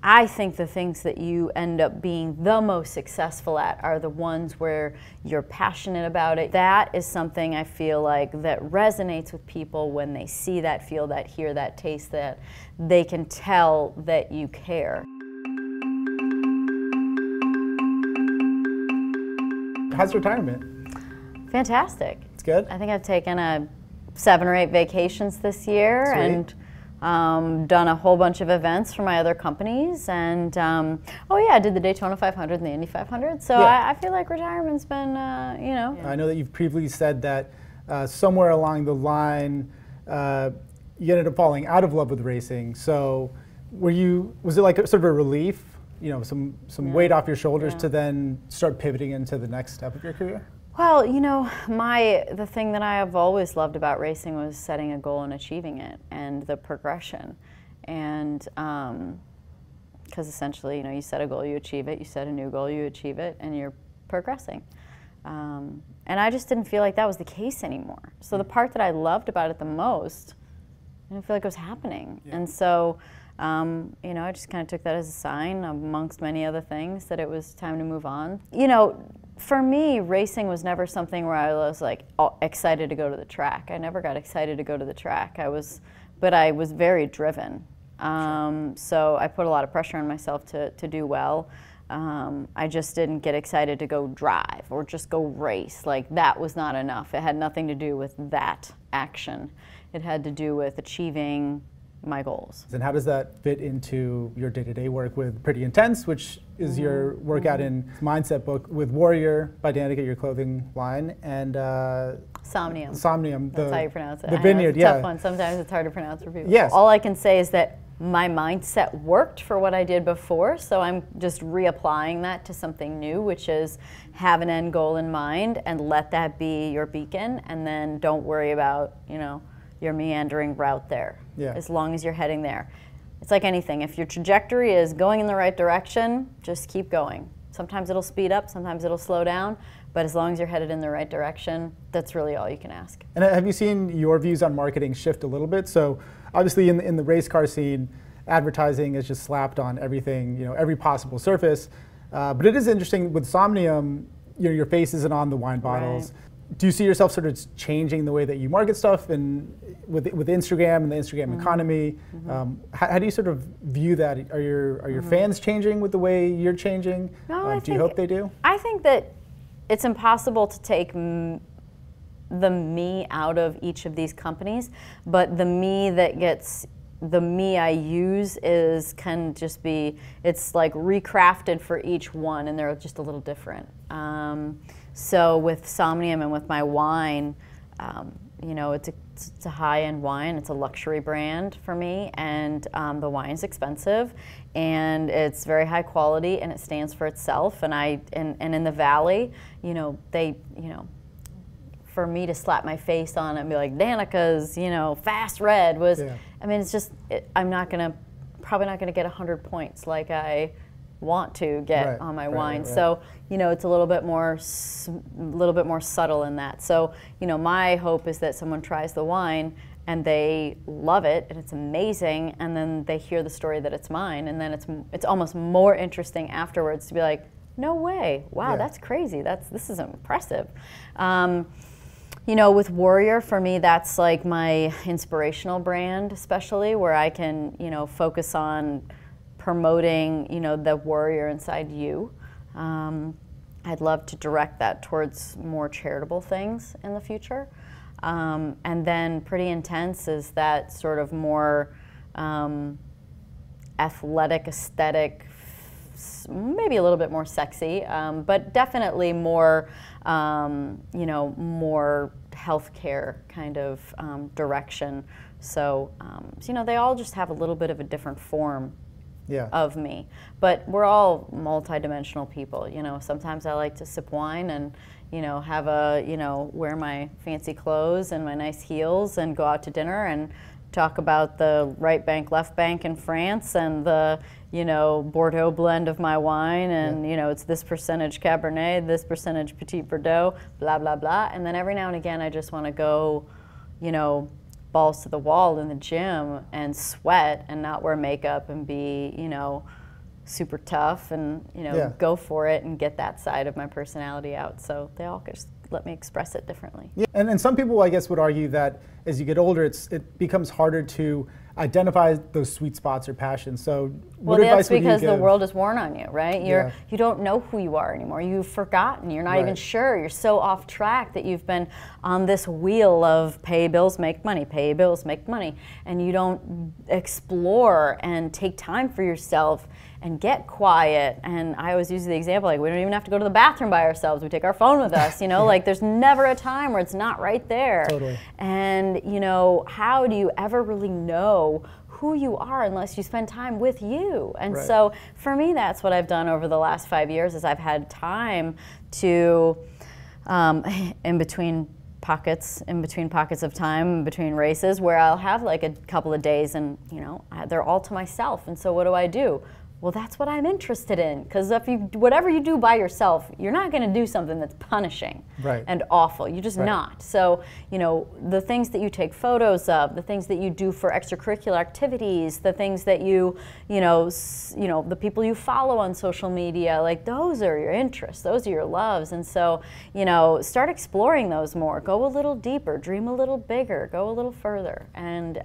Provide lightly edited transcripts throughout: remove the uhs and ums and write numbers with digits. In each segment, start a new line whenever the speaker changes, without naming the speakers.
I think the things that you end up being the most successful at are the ones where you're passionate about it. That is something I feel like that resonates with people when they see that, feel that, hear that, taste that. They can tell that you care.
How's retirement?
Fantastic.
It's good?
I think I've taken 7 or 8 vacations this year.
Sweet.
And done a whole bunch of events for my other companies, and oh yeah, I did the Daytona 500 and the Indy 500. So
yeah.
I feel like retirement's been, you know.
I know that you've previously said that somewhere along the line, you ended up falling out of love with racing. So was it like sort of a relief, you know, some weight off your shoulders to then start pivoting into the next step of your career?
Well, you know, the thing that I have always loved about racing was setting a goal and achieving it, and the progression. And because essentially, you know, you set a goal, you achieve it, you set a new goal, you achieve it, and you're progressing. And I just didn't feel like that was the case anymore. So the part that I loved about it the most, I didn't feel like it was happening. Yeah. And so, you know, I just kind of took that as a sign, amongst many other things, that it was time to move on. You know, for me, racing was never something where I was like excited to go to the track. I never got excited to go to the track. But I was very driven. So I put a lot of pressure on myself to do well. I just didn't get excited to go drive or just go race. Like, that was not enough. It had nothing to do with that action. It had to do with achieving my goals.
And how does that fit into your day-to-day work with Pretty Intense, which is your workout and mindset book, with Warrior by Danica, your clothing line, and
Somnium.
Somnium.
That's how you pronounce it.
The vineyard,
it's a tough one. Sometimes it's hard to pronounce for people.
Yes.
All I can say is that my mindset worked for what I did before, so I'm just reapplying that to something new, which is have an end goal in mind and let that be your beacon, and then don't worry about, you know, your meandering route there. Yeah. As long as you're heading there. It's like anything. If your trajectory is going in the right direction, just keep going. Sometimes it'll speed up, sometimes it'll slow down, but as long as you're headed in the right direction, that's really all you can ask.
And have you seen your views on marketing shift a little bit? So obviously in the race car scene, advertising is just slapped on everything, you know, every possible surface. But it is interesting with Somnium, you know, your face isn't on the wine bottles. Right. Do you see yourself sort of changing the way that you market stuff, and with Instagram and the Instagram economy? How do you sort of view that? Are your fans changing with the way you're changing?
No,
do you hope they do?
I think that it's impossible to take the me out of each of these companies, but the me I use can just be, it's like recrafted for each one, and they're just a little different. So with Somnium and with my wine, you know, it's a high-end wine. It's a luxury brand for me, and the wine's expensive, and it's very high quality, and it stands for itself. And in the Valley, you know, for me to slap my face on it and be like, Danica's, you know, Fast Red was, yeah. I mean, it's just, I'm probably not gonna get 100 points like I want to get on my wine. Right. So, you know, it's a little bit more subtle in that. So, you know, my hope is that someone tries the wine and they love it and it's amazing, and then they hear the story that it's mine, and then it's almost more interesting afterwards to be like, no way, wow, that's crazy, this is impressive. You know, with Warrior, for me, that's like my inspirational brand, especially, where I can, you know, focus on promoting, you know, the warrior inside you. I'd love to direct that towards more charitable things in the future. And then Pretty Intense is that sort of more athletic, aesthetic, maybe a little bit more sexy, but definitely more, you know, more healthcare kind of direction. So, you know, they all just have a little bit of a different form of me, but we're all multi-dimensional people. You know, sometimes I like to sip wine and, you know, wear my fancy clothes and my nice heels and go out to dinner and talk about the right bank, left bank in France, and the, you know, Bordeaux blend of my wine, and you know, it's this percentage Cabernet, this percentage Petit Verdot, blah blah blah. And then every now and again, I just want to go, you know, balls to the wall in the gym and sweat and not wear makeup and be, you know, super tough and, you know, go for it and get that side of my personality out. So they all just let me express it differently.
Yeah, and some people, I guess, would argue that as you get older, it becomes harder to identify those sweet spots or passions. So what advice would you give?
Well, that's because the world is worn on you, right? You don't know who you are anymore. You've forgotten. You're not even sure. You're so off track that you've been on this wheel of pay bills, make money, pay bills, make money, and you don't explore and take time for yourself and get quiet. And I always use the example, like, we don't even have to go to the bathroom by ourselves. We take our phone with us, you know, like there's never a time where it's not right there.
Totally.
And, you know, how do you ever really know who you are unless you spend time with you? And so for me, that's what I've done over the last 5 years is I've had time to, in between pockets of time, in between races, where I'll have like a couple of days and, you know, they're all to myself. And so what do? Well, that's what I'm interested in, because if whatever you do by yourself, you're not going to do something that's punishing and awful. You're just not. So, you know, the things that you take photos of, the things that you do for extracurricular activities, the things that you know, the people you follow on social media, like those are your interests, those are your loves, and so, you know, start exploring those more. Go a little deeper, dream a little bigger, go a little further, and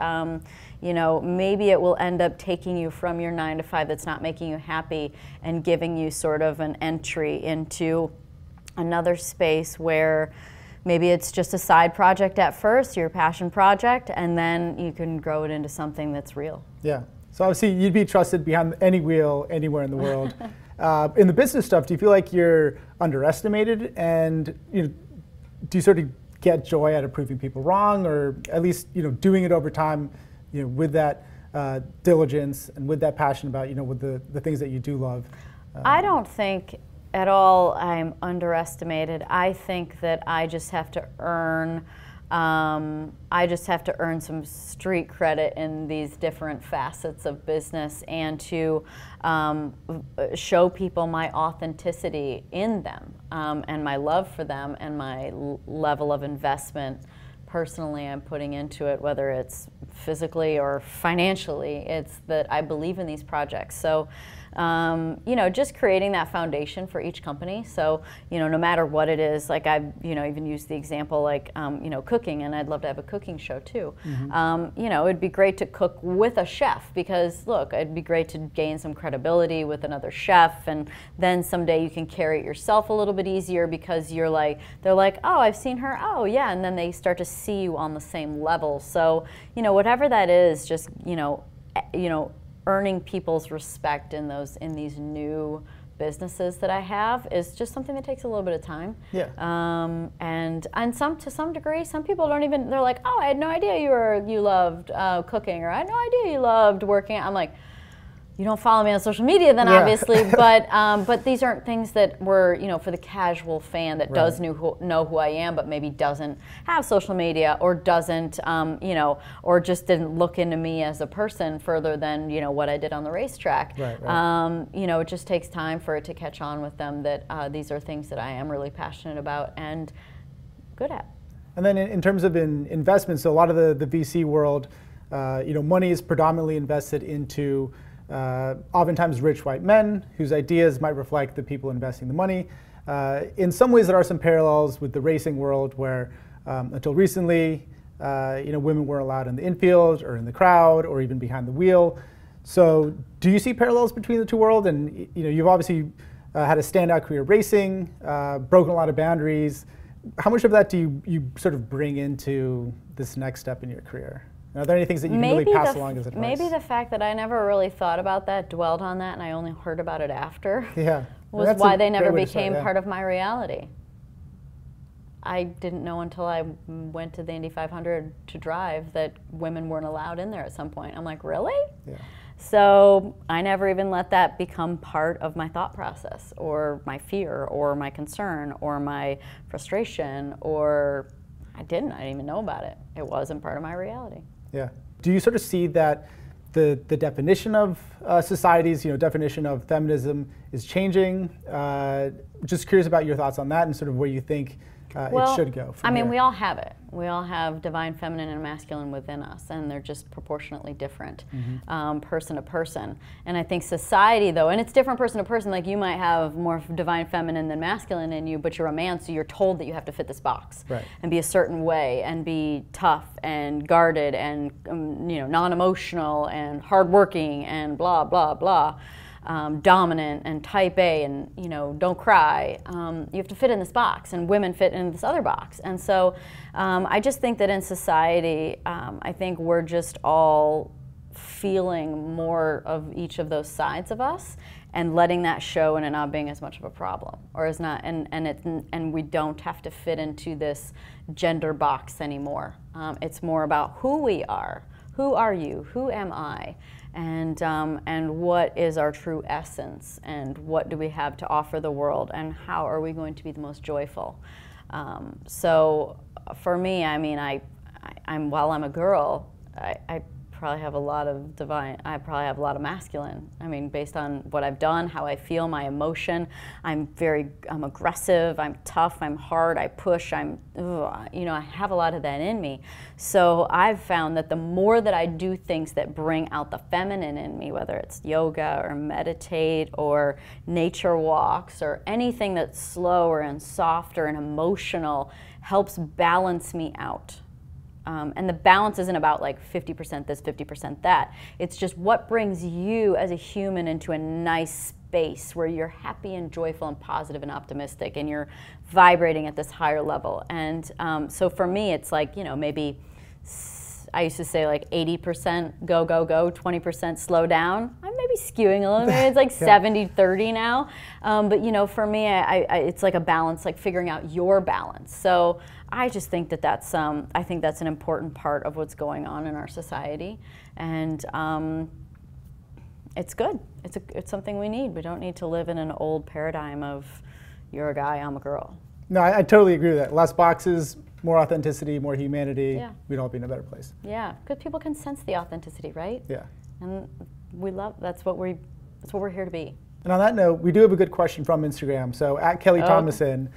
you know, maybe it will end up taking you from your 9 to 5 that's not making you happy and giving you sort of an entry into another space where maybe it's just a side project at first, your passion project, and then you can grow it into something that's real.
Yeah. So obviously you'd be trusted behind any wheel anywhere in the world. In the business stuff, do you feel like you're underestimated, and you know, do you sort of get joy out of proving people wrong, or at least, you know, doing it over time, you know, with that diligence and with that passion about, you know, with the things that you do love?
I don't think at all I'm underestimated. I think that I just have to earn some street credit in these different facets of business, and to show people my authenticity in them, and my love for them, and my level of investment personally I'm putting into it, whether it's physically or financially. It's that I believe in these projects. So, you know, just creating that foundation for each company. So, you know, no matter what it is, like I've, you know, even used the example like, you know, cooking, and I'd love to have a cooking show too. You know, it'd be great to cook with a chef, because look, it'd be great to gain some credibility with another chef, and then someday you can carry it yourself a little bit easier, because you're like, they're like, oh, I've seen her, oh yeah, and then they start to see you on the same level. So, you know, whatever that is, just, you know, earning people's respect in these new businesses that I have is just something that takes a little bit of time.
Yeah.
And to some degree, some people don't even, they're like, oh, I had no idea you loved cooking, or I had no idea you loved working. I'm like, you don't follow me on social media then, obviously, but these aren't things that were, you know, for the casual fan that does know who I am, but maybe doesn't have social media, or doesn't, you know, or just didn't look into me as a person further than, you know, what I did on the racetrack. You know, it just takes time for it to catch on with them that these are things that I am really passionate about and good at.
And then in terms of investments, so a lot of the VC world, you know, money is predominantly invested into oftentimes rich white men whose ideas might reflect the people investing the money. In some ways, there are some parallels with the racing world, where until recently, you know, women weren't allowed in the infield or in the crowd or even behind the wheel. So, do you see parallels between the two worlds? And you know, you've obviously had a standout career racing, broken a lot of boundaries. How much of that do you sort of bring into this next step in your career? Are there any things that you can really pass along as advice?
Maybe the fact that I never really thought about that, dwelled on that, and I only heard about it after, was why they never became part of my reality. I didn't know until I went to the Indy 500 to drive that women weren't allowed in there at some point. I'm like, really? Yeah. So I never even let that become part of my thought process, or my fear, or my concern, or my frustration, or I didn't even know about it. It wasn't part of my reality.
Yeah. Do you sort of see that the definition of society's, you know, definition of feminism is changing? Just curious about your thoughts on that, and sort of where you think it should go from here.
We all have it. We all have divine feminine and masculine within us, and they're just proportionately different, person to person. And I think society, though, and it's different person to person, like you might have more divine feminine than masculine in you, but you're a man, so you're told that you have to fit this box and be a certain way and be tough and guarded and non-emotional and hardworking and blah, blah, blah. Dominant and type A and don't cry. You have to fit in this box, and women fit in this other box. And so I just think that in society, I think we're just all feeling more of each of those sides of us and letting that show, and it not being as much of a problem, or is not, and we don't have to fit into this gender box anymore. It's more about who we are. Who are you? Who am I? And what is our true essence, and what do we have to offer the world, and how are we going to be the most joyful? So for me, while I'm a girl, I probably have a lot of divine, I probably have a lot of masculine. Based on what I've done, how I feel, my emotion. I'm aggressive, I'm tough, I'm hard, I push, I have a lot of that in me. So I've found that the more that I do things that bring out the feminine in me, whether it's yoga or meditate or nature walks or anything that's slower and softer and emotional, helps balance me out. And the balance isn't about like 50% this, 50% that. It's just what brings you as a human into a nice space where you're happy and joyful and positive and optimistic, and you're vibrating at this higher level. And so for me, it's like, maybe I used to say like 80% go, go, go, 20% slow down. I'm maybe skewing a little bit. It's like 70-30 now. But for me, it's like a balance, like figuring out your balance. So I just think that that's an important part of what's going on in our society, and it's good. It's something we need. We don't need to live in an old paradigm of you're a guy, I'm a girl.
No, I totally agree with that. Less boxes, more authenticity, more humanity.
Yeah.
We'd all be in a better place.
Yeah, because people can sense the authenticity, right?
Yeah.
And that's what we're here to be.
And on that note, we do have a good question from Instagram. So at Kelly Thomason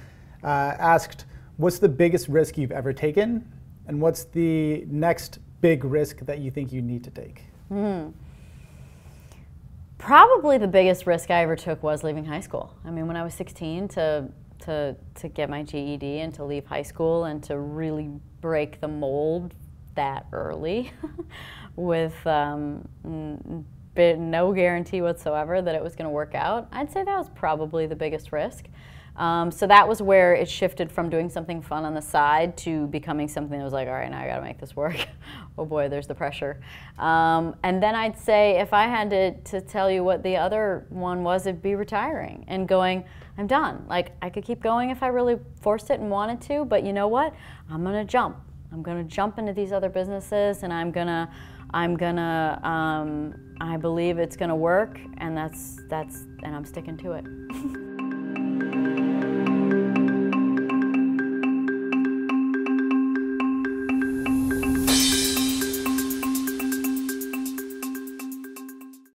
asked, what's the biggest risk you've ever taken? And what's the next big risk that you think you need to take?
Probably the biggest risk I ever took was leaving high school. When I was 16 to get my GED and to leave high school and to really break the mold that early with no guarantee whatsoever that it was going to work out, I'd say that was probably the biggest risk. So that was where it shifted from doing something fun on the side to becoming something that was like, all right, now I got to make this work. Oh boy, there's the pressure. And then I'd say if I had to tell you what the other one was, it'd be retiring and going, I'm done. Like, I could keep going if I really forced it and wanted to, but you know what? I'm going to jump. I'm going to jump into these other businesses, and I believe it's going to work, and and I'm sticking to it.